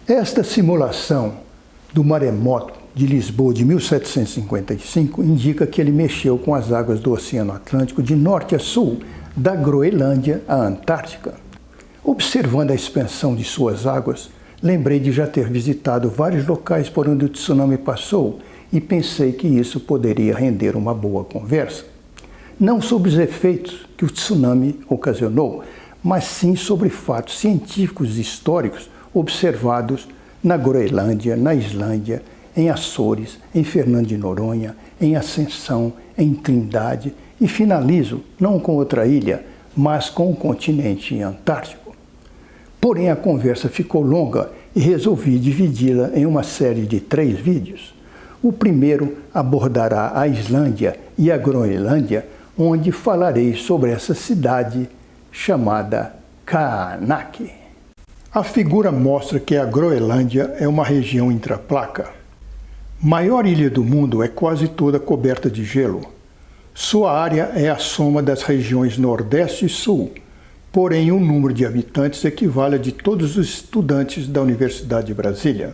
Esta simulação do maremoto de Lisboa de 1755 indica que ele mexeu com as águas do Oceano Atlântico de norte a sul, da Groenlândia à Antártica. Observando a expansão de suas águas, lembrei de já ter visitado vários locais por onde o tsunami passou e pensei que isso poderia render uma boa conversa. Não sobre os efeitos que o tsunami ocasionou, mas sim sobre fatos científicos e históricos observados na Groenlândia, na Islândia, em Açores, em Fernando de Noronha, em Ascensão, em Trindade e finalizo não com outra ilha, mas com o continente antártico. Porém, a conversa ficou longa e resolvi dividi-la em uma série de 3 vídeos. O primeiro abordará a Islândia e a Groenlândia, onde falarei sobre essa cidade chamada Qaanaaq. A figura mostra que a Groenlândia é uma região intraplaca. Maior ilha do mundo, é quase toda coberta de gelo. Sua área é a soma das regiões Nordeste e Sul, porém o número de habitantes equivale a de todos os estudantes da Universidade de Brasília.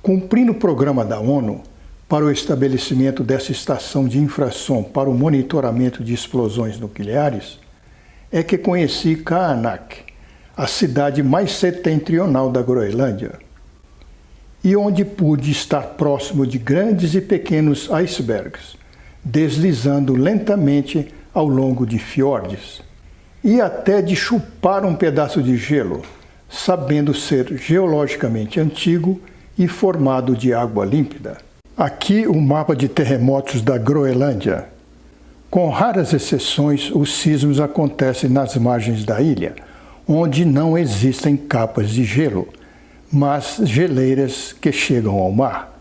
Cumprindo o programa da ONU para o estabelecimento dessa estação de infrasom para o monitoramento de explosões nucleares, é que conheci Qaanaaq, a cidade mais setentrional da Groenlândia, e onde pude estar próximo de grandes e pequenos icebergs, deslizando lentamente ao longo de fiordes, e até de chupar um pedaço de gelo, sabendo ser geologicamente antigo e formado de água límpida. Aqui o mapa de terremotos da Groenlândia. Com raras exceções, os sismos acontecem nas margens da ilha, onde não existem capas de gelo, mas geleiras que chegam ao mar.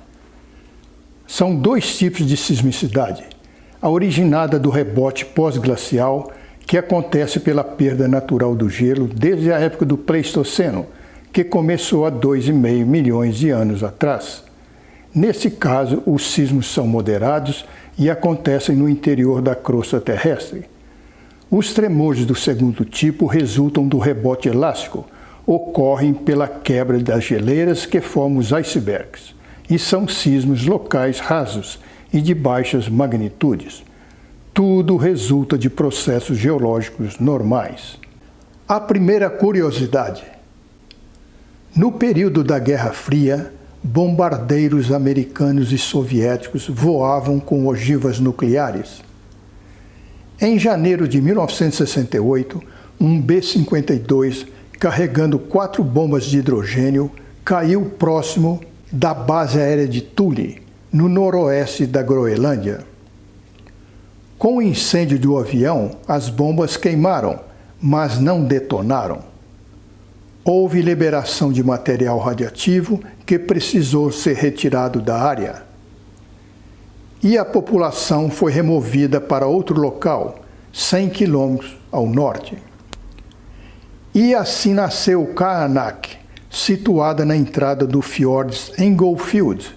São 2 tipos de sismicidade: a originada do rebote pós-glacial, que acontece pela perda natural do gelo desde a época do Pleistoceno, que começou há 2,5 milhões de anos atrás. Nesse caso, os sismos são moderados e acontecem no interior da crosta terrestre. Os tremores do segundo tipo resultam do rebote elástico, ocorrem pela quebra das geleiras que formam os icebergs, e são sismos locais rasos e de baixas magnitudes. Tudo resulta de processos geológicos normais. A primeira curiosidade. No período da Guerra Fria, bombardeiros americanos e soviéticos voavam com ogivas nucleares. Em janeiro de 1968, um B-52, carregando 4 bombas de hidrogênio, caiu próximo da base aérea de Thule, no noroeste da Groenlândia. Com o incêndio do avião, as bombas queimaram, mas não detonaram. Houve liberação de material radioativo que precisou ser retirado da área. E a população foi removida para outro local, 100 quilômetros ao norte. E assim nasceu Qaanaaq, situada na entrada do fiordes Englefield,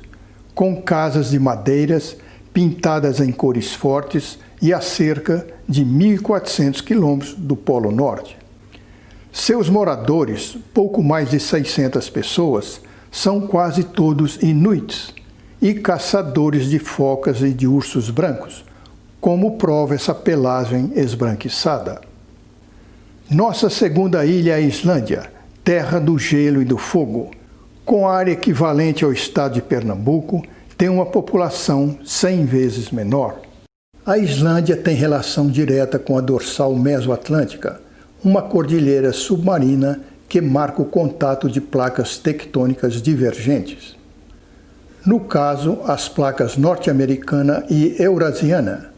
com casas de madeiras pintadas em cores fortes e a cerca de 1.400 quilômetros do Polo Norte. Seus moradores, pouco mais de 600 pessoas, são quase todos inuits e caçadores de focas e de ursos brancos, como prova essa pelagem esbranquiçada. Nossa segunda ilha é a Islândia, terra do gelo e do fogo. Com área equivalente ao estado de Pernambuco, tem uma população 100 vezes menor. A Islândia tem relação direta com a dorsal mesoatlântica, uma cordilheira submarina que marca o contato de placas tectônicas divergentes. No caso, as placas norte-americana e eurasiana.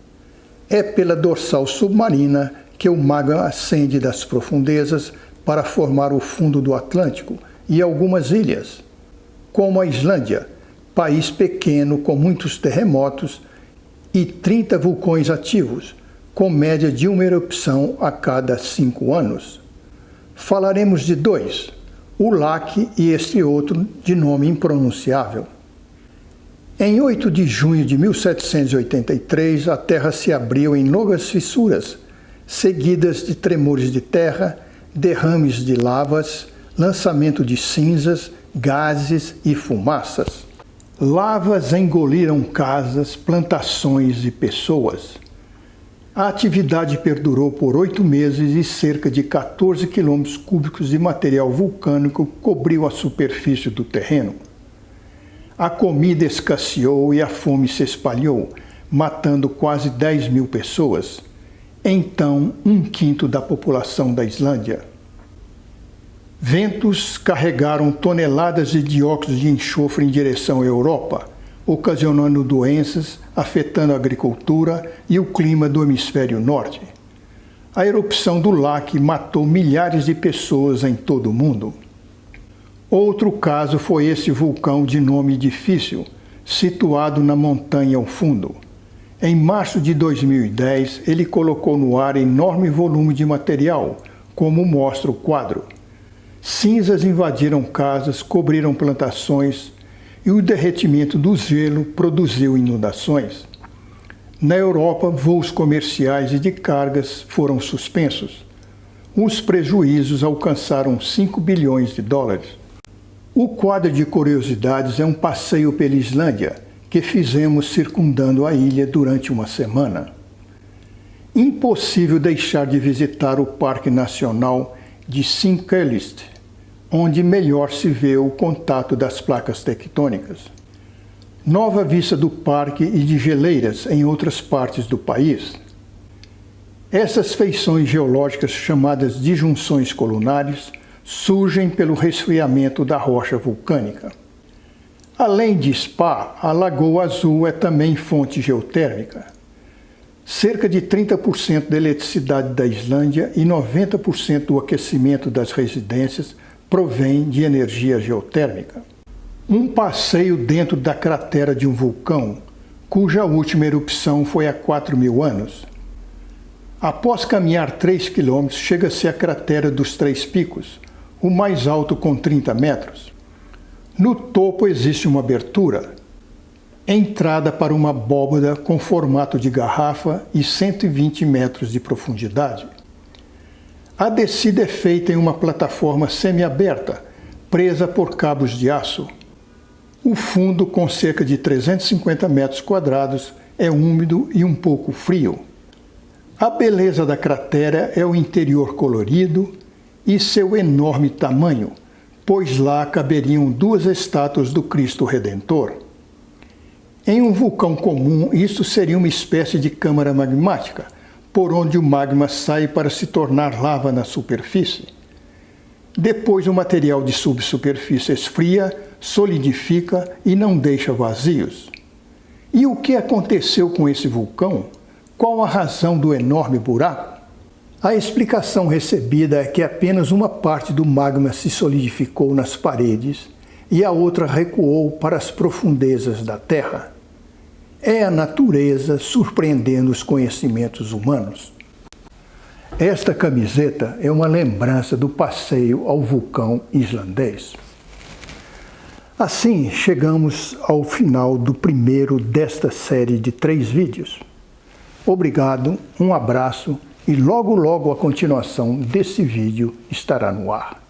É pela dorsal submarina que o magma ascende das profundezas para formar o fundo do Atlântico e algumas ilhas, como a Islândia, país pequeno com muitos terremotos e 30 vulcões ativos, com média de uma erupção a cada 5 anos. Falaremos de 2, o Laki e este outro de nome impronunciável. Em 8 de junho de 1783, a Terra se abriu em longas fissuras, seguidas de tremores de terra, derrames de lavas, lançamento de cinzas, gases e fumaças. Lavas engoliram casas, plantações e pessoas. A atividade perdurou por 8 meses e cerca de 14 quilômetros cúbicos de material vulcânico cobriu a superfície do terreno. A comida escasseou e a fome se espalhou, matando quase 10 mil pessoas, então 1/5 da população da Islândia. Ventos carregaram toneladas de dióxido de enxofre em direção à Europa, ocasionando doenças, afetando a agricultura e o clima do hemisfério norte. A erupção do Laki matou milhares de pessoas em todo o mundo. Outro caso foi esse vulcão de nome difícil, situado na montanha ao fundo. Em março de 2010, ele colocou no ar enorme volume de material, como mostra o quadro. Cinzas invadiram casas, cobriram plantações e o derretimento do gelo produziu inundações. Na Europa, voos comerciais e de cargas foram suspensos. Os prejuízos alcançaram 5 bilhões de dólares. O quadro de curiosidades é um passeio pela Islândia, que fizemos circundando a ilha durante uma semana. Impossível deixar de visitar o Parque Nacional de Þingvellir, onde melhor se vê o contato das placas tectônicas. Nova vista do parque e de geleiras em outras partes do país. Essas feições geológicas, chamadas disjunções colunares, surgem pelo resfriamento da rocha vulcânica. Além de Spa, a Lagoa Azul é também fonte geotérmica. Cerca de 30% da eletricidade da Islândia e 90% do aquecimento das residências provém de energia geotérmica. Um passeio dentro da cratera de um vulcão, cuja última erupção foi há 4.000 anos. Após caminhar 3 quilômetros, chega-se à cratera dos Três Picos, o mais alto com 30 metros. No topo existe uma abertura, entrada para uma abóbada com formato de garrafa e 120 metros de profundidade. A descida é feita em uma plataforma semiaberta, presa por cabos de aço. O fundo, com cerca de 350 metros quadrados, é úmido e um pouco frio. A beleza da cratera é o interior colorido e seu enorme tamanho, pois lá caberiam 2 estátuas do Cristo Redentor. Em um vulcão comum, isso seria uma espécie de câmara magmática, por onde o magma sai para se tornar lava na superfície. Depois o material de subsuperfície esfria, solidifica e não deixa vazios. E o que aconteceu com esse vulcão? Qual a razão do enorme buraco? A explicação recebida é que apenas uma parte do magma se solidificou nas paredes e a outra recuou para as profundezas da Terra. É a natureza surpreendendo os conhecimentos humanos. Esta camiseta é uma lembrança do passeio ao vulcão islandês. Assim, chegamos ao final do primeiro desta série de 3 vídeos. Obrigado, um abraço e logo a continuação desse vídeo estará no ar.